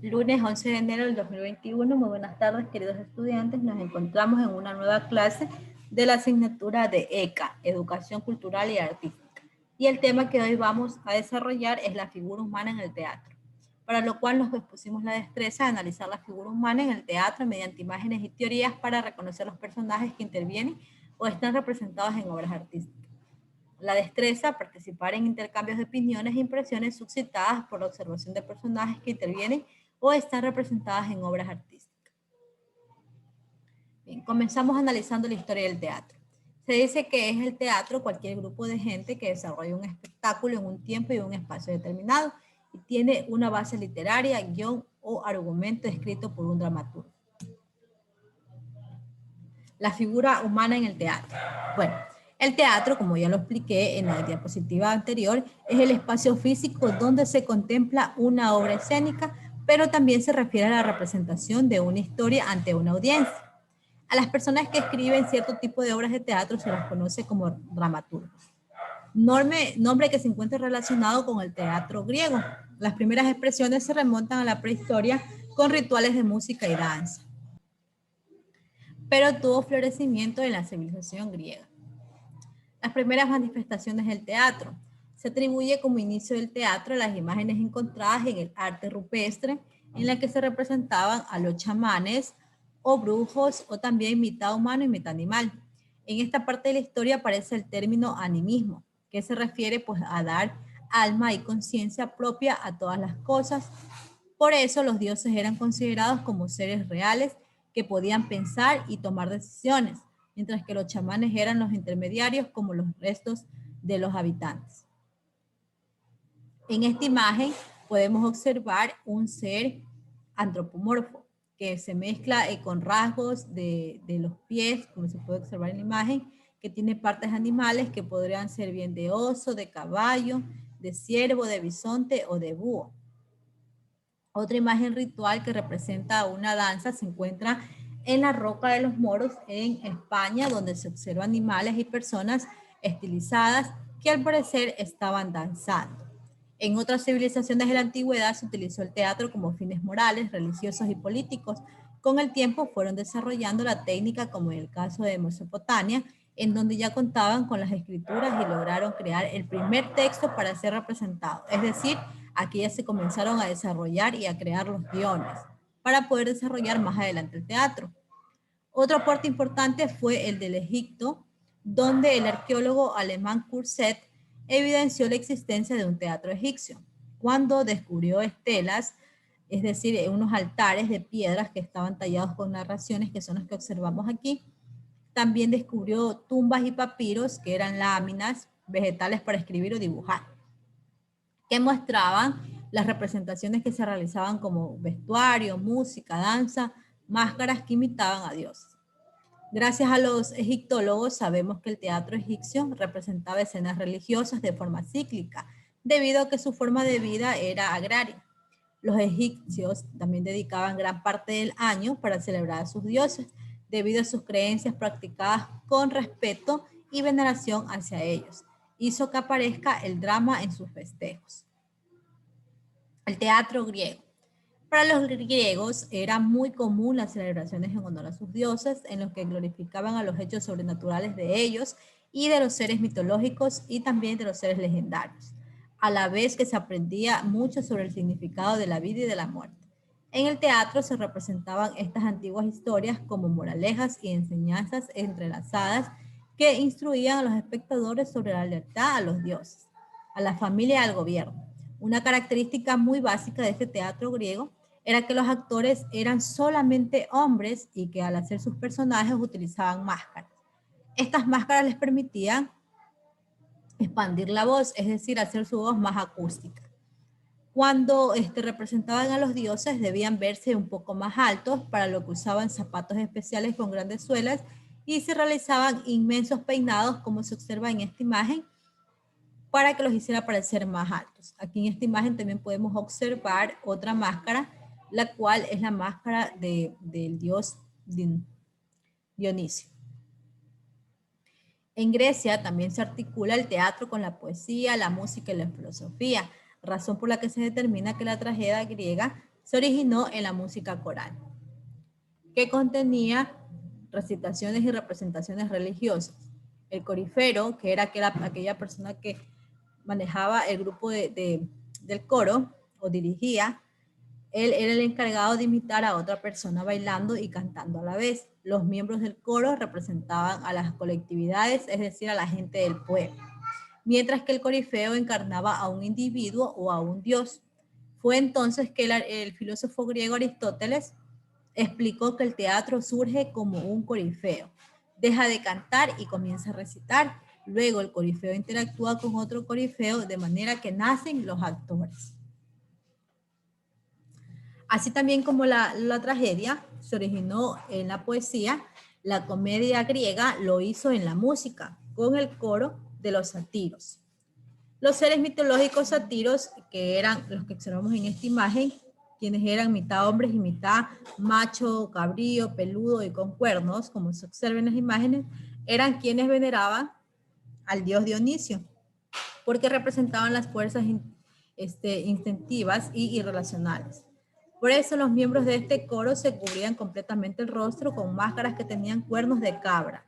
Lunes 11 de enero del 2021. Muy buenas tardes, queridos estudiantes. Nos encontramos en una nueva clase de la asignatura de ECA, Educación Cultural y Artística. Y el tema que hoy vamos a desarrollar es la figura humana en el teatro, para lo cual nos expusimos la destreza de analizar la figura humana en el teatro mediante imágenes y teorías para reconocer los personajes que intervienen o están representados en obras artísticas. La destreza, participar en intercambios de opiniones e impresiones suscitadas por la observación de personajes que intervienen o están representadas en obras artísticas. Bien, comenzamos analizando la historia del teatro. Se dice que es el teatro cualquier grupo de gente que desarrolla un espectáculo en un tiempo y un espacio determinado y tiene una base literaria, guión o argumento escrito por un dramaturgo. La figura humana en el teatro. Bueno, el teatro, como ya lo expliqué en la diapositiva anterior, es el espacio físico donde se contempla una obra escénica, pero también se refiere a la representación de una historia ante una audiencia. A las personas que escriben cierto tipo de obras de teatro se las conoce como dramaturgos. Nombre que se encuentra relacionado con el teatro griego. Las primeras expresiones se remontan a la prehistoria con rituales de música y danza, pero tuvo florecimiento en la civilización griega. Las primeras manifestaciones del teatro. Se atribuye como inicio del teatro a las imágenes encontradas en el arte rupestre, en la que se representaban a los chamanes o brujos, o también mitad humano y mitad animal. En esta parte de la historia aparece el término animismo, que se refiere pues a dar alma y conciencia propia a todas las cosas. Por eso los dioses eran considerados como seres reales que podían pensar y tomar decisiones, mientras que los chamanes eran los intermediarios como los restos de los habitantes. En esta imagen podemos observar un ser antropomorfo que se mezcla con rasgos de los pies, como se puede observar en la imagen, que tiene partes animales que podrían ser bien de oso, de caballo, de ciervo, de bisonte o de búho. Otra imagen ritual que representa una danza se encuentra en la Roca de los Moros en España, donde se observan animales y personas estilizadas que al parecer estaban danzando. En otras civilizaciones de la antigüedad se utilizó el teatro como fines morales, religiosos y políticos. Con el tiempo fueron desarrollando la técnica, como en el caso de Mesopotamia, en donde ya contaban con las escrituras y lograron crear el primer texto para ser representado. Es decir, aquí ya se comenzaron a desarrollar y a crear los guiones para poder desarrollar más adelante el teatro. Otro aporte importante fue el del Egipto, donde el arqueólogo alemán Courcet evidenció la existencia de un teatro egipcio, cuando descubrió estelas, es decir, unos altares de piedras que estaban tallados con narraciones, que son los que observamos aquí. También descubrió tumbas y papiros, que eran láminas vegetales para escribir o dibujar, que mostraban las representaciones que se realizaban como vestuario, música, danza, máscaras que imitaban a Dios. Gracias a los egiptólogos sabemos que el teatro egipcio representaba escenas religiosas de forma cíclica, debido a que su forma de vida era agraria. Los egipcios también dedicaban gran parte del año para celebrar a sus dioses, debido a sus creencias practicadas con respeto y veneración hacia ellos. Hizo que aparezca el drama en sus festejos. El teatro griego. Para los griegos era muy común las celebraciones en honor a sus dioses, en los que glorificaban a los hechos sobrenaturales de ellos y de los seres mitológicos y también de los seres legendarios, a la vez que se aprendía mucho sobre el significado de la vida y de la muerte. En el teatro se representaban estas antiguas historias como moralejas y enseñanzas entrelazadas que instruían a los espectadores sobre la lealtad a los dioses, a la familia y al gobierno. Una característica muy básica de este teatro griego era que los actores eran solamente hombres y que al hacer sus personajes utilizaban máscaras. Estas máscaras les permitían expandir la voz, es decir, hacer su voz más acústica. Cuando representaban a los dioses debían verse un poco más altos, para lo que usaban zapatos especiales con grandes suelas y se realizaban inmensos peinados, como se observa en esta imagen, para que los hiciera parecer más altos. Aquí en esta imagen también podemos observar otra máscara, la cual es la máscara del dios Dionisio. En Grecia también se articula el teatro con la poesía, la música y la filosofía, razón por la que se determina que la tragedia griega se originó en la música coral, que contenía recitaciones y representaciones religiosas. El corifero, que era aquella persona que manejaba el grupo del coro o dirigía, él era el encargado de imitar a otra persona bailando y cantando a la vez. Los miembros del coro representaban a las colectividades, es decir, a la gente del pueblo, mientras que el corifeo encarnaba a un individuo o a un dios. Fue entonces que el filósofo griego Aristóteles explicó que el teatro surge como un corifeo. Deja de cantar y comienza a recitar. Luego el corifeo interactúa con otro corifeo de manera que nacen los actores. Así también como la tragedia se originó en la poesía, la comedia griega lo hizo en la música, con el coro de los sátiros. Los seres mitológicos sátiros, que eran los que observamos en esta imagen, quienes eran mitad hombres y mitad macho, cabrío, peludo y con cuernos, como se observa en las imágenes, eran quienes veneraban al dios Dionisio, porque representaban las fuerzas instintivas y irracionales. Por eso los miembros de este coro se cubrían completamente el rostro con máscaras que tenían cuernos de cabra.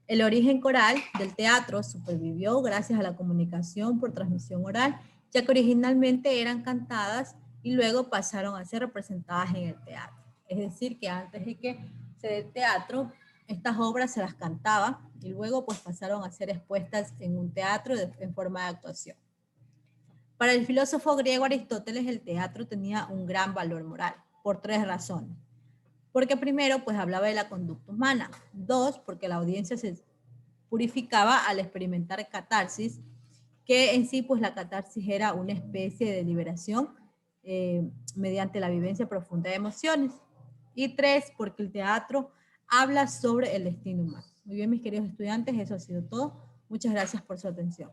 El origen coral del teatro supervivió gracias a la comunicación por transmisión oral, ya que originalmente eran cantadas y luego pasaron a ser representadas en el teatro. Es decir, que antes de que se dé teatro, estas obras se las cantaba y luego pues pasaron a ser expuestas en un teatro en forma de actuación. Para el filósofo griego Aristóteles, el teatro tenía un gran valor moral, por 3 razones. Porque primero, pues hablaba de la conducta humana. 2, porque la audiencia se purificaba al experimentar catarsis, que en sí, pues la catarsis era una especie de liberación mediante la vivencia profunda de emociones. Y 3, porque el teatro habla sobre el destino humano. Muy bien, mis queridos estudiantes, eso ha sido todo. Muchas gracias por su atención.